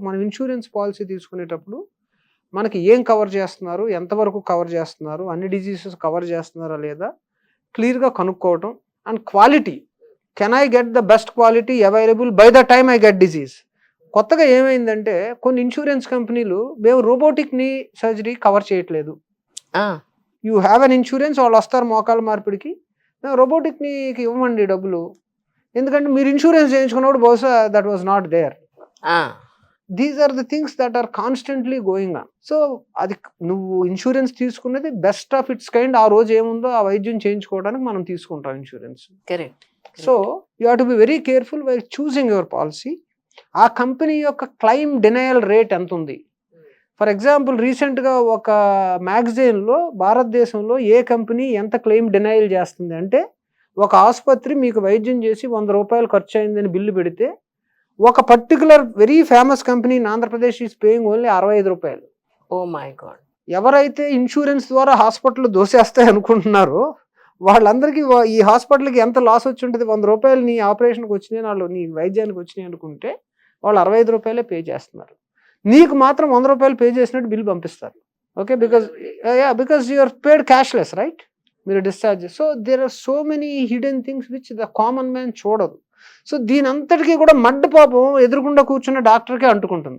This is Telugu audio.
మనం ఇన్సూరెన్స్ పాలసీ తీసుకునేటప్పుడు మనకి ఏం కవర్ చేస్తున్నారు, ఎంతవరకు కవర్ చేస్తున్నారు, అన్ని డిజీజెస్ కవర్ చేస్తున్నారా లేదా క్లియర్గా కనుక్కోవటం. And quality, can I get the best quality available by the time I get disease. కొత్తగా ఏమైందంటే కొన్ని ఇన్సూరెన్స్ కంపెనీలు మేము రోబోటిక్ని సర్జరీ కవర్ చేయట్లేదు. యూ హ్యావ్ అన్ ఇన్సూరెన్స్, వాళ్ళు వస్తారు మోకాల మార్పిడికి, మేము రోబోటిక్ని ఇవ్వమండి డబ్బులు, ఎందుకంటే మీరు ఇన్సూరెన్స్ చేయించుకున్నప్పుడు బహుశా that was not there. These are the things that are constantly going on. So అది నువ్వు ఇన్సూరెన్స్ తీసుకున్నది బెస్ట్ ఆఫ్ ఇట్స్ కైండ్, ఆ రోజు ఏముందో ఆ వైద్యం చేయించుకోవడానికి మనం తీసుకుంటాం insurance. Correct. So you have to be very careful why choosing your policy. ఆ కంపెనీ యొక్క క్లెయిమ్ డినయల్ రేట్ ఎంత ఉంది. ఫర్ ఎగ్జాంపుల్ రీసెంట్గా ఒక మ్యాగజైన్లో భారతదేశంలో ఏ కంపెనీ ఎంత క్లెయిమ్ డినయల్ చేస్తుంది అంటే, ఒక ఆసుపత్రి మీకు వైద్యం చేసి 100 రూపాయలు ఖర్చు అయిందని బిల్లు పెడితే ఒక particular very famous company in Andhra Pradesh is paying only 65 రూపాయలు. Oh my God. ఎవరైతే ఇన్సూరెన్స్ ద్వారా హాస్పిటల్ దోసేస్తాయి అనుకుంటున్నారో వాళ్ళందరికీ ఈ హాస్పిటల్కి ఎంత లాస్ వచ్చి ఉంటుంది. 100 రూపాయలు నీ ఆపరేషన్కి వచ్చినాయి, వాళ్ళు నీ వైద్యానికి వచ్చినాయి అనుకుంటే వాళ్ళు 65 రూపాయలే పే చేస్తున్నారు. నీకు మాత్రం 100 రూపాయలు పే చేసినట్టు బిల్ పంపిస్తారు. Okay, because you are paid cashless, right, మీరు discharge. So there are so many hidden things which the common man చూడదు. సో దీని అంతటికీ కూడా మడ్డ పాపం ఎదురుకుండా కూర్చున్న డాక్టర్కే అంటుకుంటుంది.